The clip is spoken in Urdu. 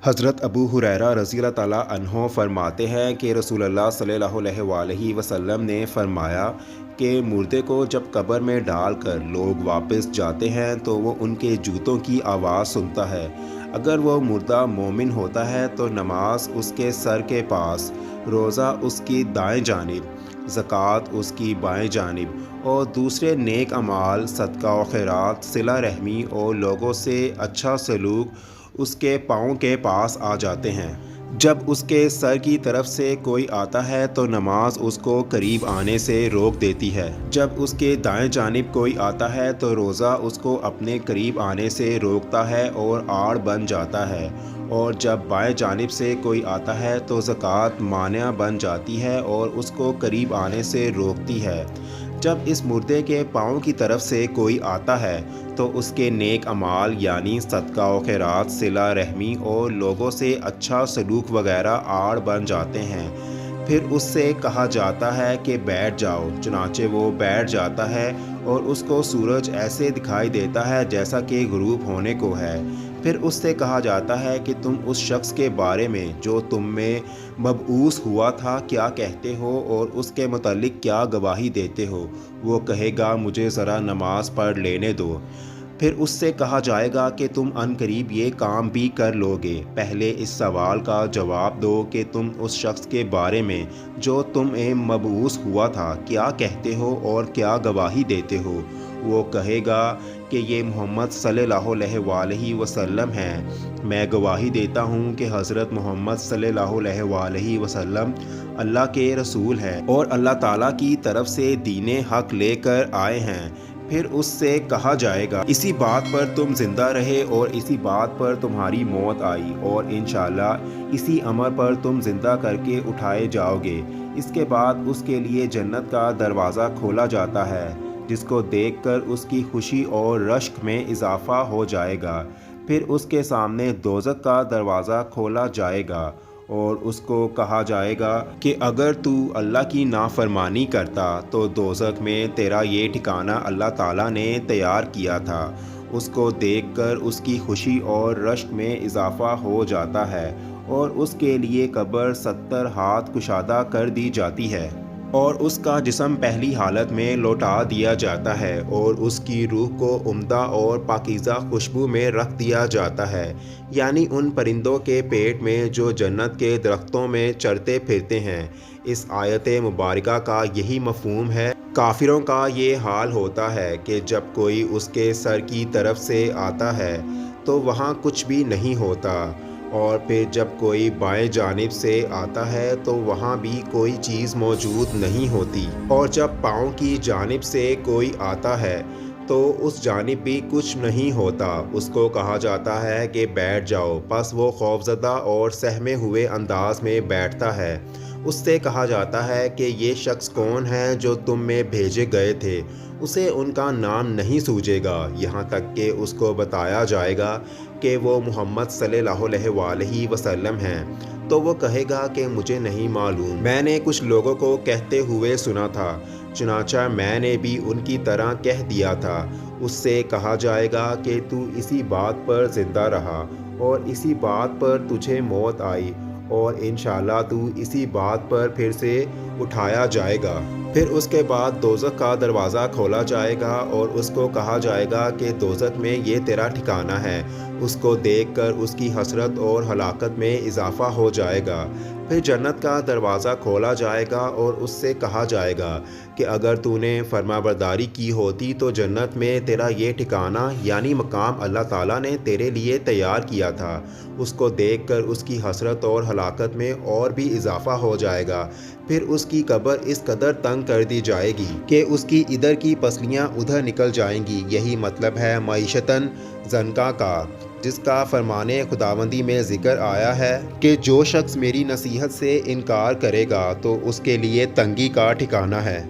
حضرت ابو ہریرہ رضی اللہ تعالیٰ عنہ فرماتے ہیں کہ رسول اللہ صلی اللہ علیہ وسلم نے فرمایا کہ مردے کو جب قبر میں ڈال کر لوگ واپس جاتے ہیں تو وہ ان کے جوتوں کی آواز سنتا ہے۔ اگر وہ مردہ مومن ہوتا ہے تو نماز اس کے سر کے پاس، روزہ اس کی دائیں جانب، زکوٰۃ اس کی بائیں جانب اور دوسرے نیک اعمال، صدقہ و خیرات، صلہ رحمی اور لوگوں سے اچھا سلوک اس کے پاؤں کے پاس آ جاتے ہیں۔ جب اس کے سر کی طرف سے کوئی آتا ہے تو نماز اس کو قریب آنے سے روک دیتی ہے۔ جب اس کے دائیں جانب کوئی آتا ہے تو روزہ اس کو اپنے قریب آنے سے روکتا ہے اور آڑ بن جاتا ہے، اور جب بائیں جانب سے کوئی آتا ہے تو زکوٰۃ مانع بن جاتی ہے اور اس کو قریب آنے سے روکتی ہے۔ جب اس مردے کے پاؤں کی طرف سے کوئی آتا ہے تو اس کے نیک اعمال یعنی صدقہ و خیرات، صلہ رحمی اور لوگوں سے اچھا سلوک وغیرہ آڑ بن جاتے ہیں۔ پھر اس سے کہا جاتا ہے کہ بیٹھ جاؤ، چنانچہ وہ بیٹھ جاتا ہے اور اس کو سورج ایسے دکھائی دیتا ہے جیسا کہ غروب ہونے کو ہے۔ پھر اس سے کہا جاتا ہے کہ تم اس شخص کے بارے میں جو تم میں مبعوث ہوا تھا کیا کہتے ہو اور اس کے متعلق کیا گواہی دیتے ہو؟ وہ کہے گا مجھے ذرا نماز پڑھ لینے دو۔ پھر اس سے کہا جائے گا کہ تم عنقریب یہ کام بھی کر لو گے۔ پہلے اس سوال کا جواب دو کہ تم اس شخص کے بارے میں جو تم میں مبعوث ہوا تھا کیا کہتے ہو اور کیا گواہی دیتے ہو؟ وہ کہے گا کہ یہ محمد صلی اللہ علیہ وسلم ہیں۔ میں گواہی دیتا ہوں کہ حضرت محمد صلی اللہ علیہ وسلم اللہ کے رسول ہیں اور اللہ تعالیٰ کی طرف سے دین حق لے کر آئے ہیں۔ پھر اس سے کہا جائے گا اسی بات پر تم زندہ رہے اور اسی بات پر تمہاری موت آئی، اور انشاءاللہ اسی امر پر تم زندہ کر کے اٹھائے جاؤ گے۔ اس کے بعد اس کے لیے جنت کا دروازہ کھولا جاتا ہے، جس کو دیکھ کر اس کی خوشی اور رشک میں اضافہ ہو جائے گا۔ پھر اس کے سامنے دوزخ کا دروازہ کھولا جائے گا اور اس کو کہا جائے گا کہ اگر تو اللہ کی نافرمانی کرتا تو دوزخ میں تیرا یہ ٹھکانہ اللہ تعالیٰ نے تیار کیا تھا۔ اس کو دیکھ کر اس کی خوشی اور رشک میں اضافہ ہو جاتا ہے اور اس کے لیے قبر 70 ہاتھ کشادہ کر دی جاتی ہے اور اس کا جسم پہلی حالت میں لوٹا دیا جاتا ہے اور اس کی روح کو عمدہ اور پاکیزہ خوشبو میں رکھ دیا جاتا ہے، یعنی ان پرندوں کے پیٹ میں جو جنت کے درختوں میں چرتے پھرتے ہیں۔ اس آیت مبارکہ کا یہی مفہوم ہے۔ کافروں کا یہ حال ہوتا ہے کہ جب کوئی اس کے سر کی طرف سے آتا ہے تو وہاں کچھ بھی نہیں ہوتا، اور پھر جب کوئی بائیں جانب سے آتا ہے تو وہاں بھی کوئی چیز موجود نہیں ہوتی، اور جب پاؤں کی جانب سے کوئی آتا ہے تو اس جانب بھی کچھ نہیں ہوتا۔ اس کو کہا جاتا ہے کہ بیٹھ جاؤ، پس وہ خوفزدہ اور سہمے ہوئے انداز میں بیٹھتا ہے۔ اس سے کہا جاتا ہے کہ یہ شخص کون ہے جو تم میں بھیجے گئے تھے؟ اسے ان کا نام نہیں سوجے گا، یہاں تک کہ اس کو بتایا جائے گا کہ وہ محمد صلی اللہ علیہ وسلم ہیں۔ تو وہ کہے گا کہ مجھے نہیں معلوم، میں نے کچھ لوگوں کو کہتے ہوئے سنا تھا، چنانچہ میں نے بھی ان کی طرح کہہ دیا تھا۔ اس سے کہا جائے گا کہ تو اسی بات پر زندہ رہا اور اسی بات پر تجھے موت آئی، اور انشاءاللہ تو اسی بات پر پھر سے اٹھایا جائے گا۔ پھر اس کے بعد دوزخ کا دروازہ کھولا جائے گا اور اس کو کہا جائے گا کہ دوزخ میں یہ تیرا ٹھکانہ ہے۔ اس کو دیکھ کر اس کی حسرت اور ہلاکت میں اضافہ ہو جائے گا۔ پھر جنت کا دروازہ کھولا جائے گا اور اس سے کہا جائے گا کہ اگر تو نے فرمانبرداری کی ہوتی تو جنت میں تیرا یہ ٹھکانہ یعنی مقام اللہ تعالیٰ نے تیرے لیے تیار کیا تھا۔ اس کو دیکھ کر اس کی حسرت اور ہلاکت میں اور بھی اضافہ ہو جائے گا۔ پھر اس کی قبر اس قدر تنگ کر دی جائے گی کہ اس کی ادھر کی پسلیاں ادھر نکل جائیں گی۔ یہی مطلب ہے معیشتاً ضنکا کا، جس کا فرمان خداوندی میں ذکر آیا ہے کہ جو شخص میری نصیحت سے انکار کرے گا تو اس کے لیے تنگی کا ٹھکانہ ہے۔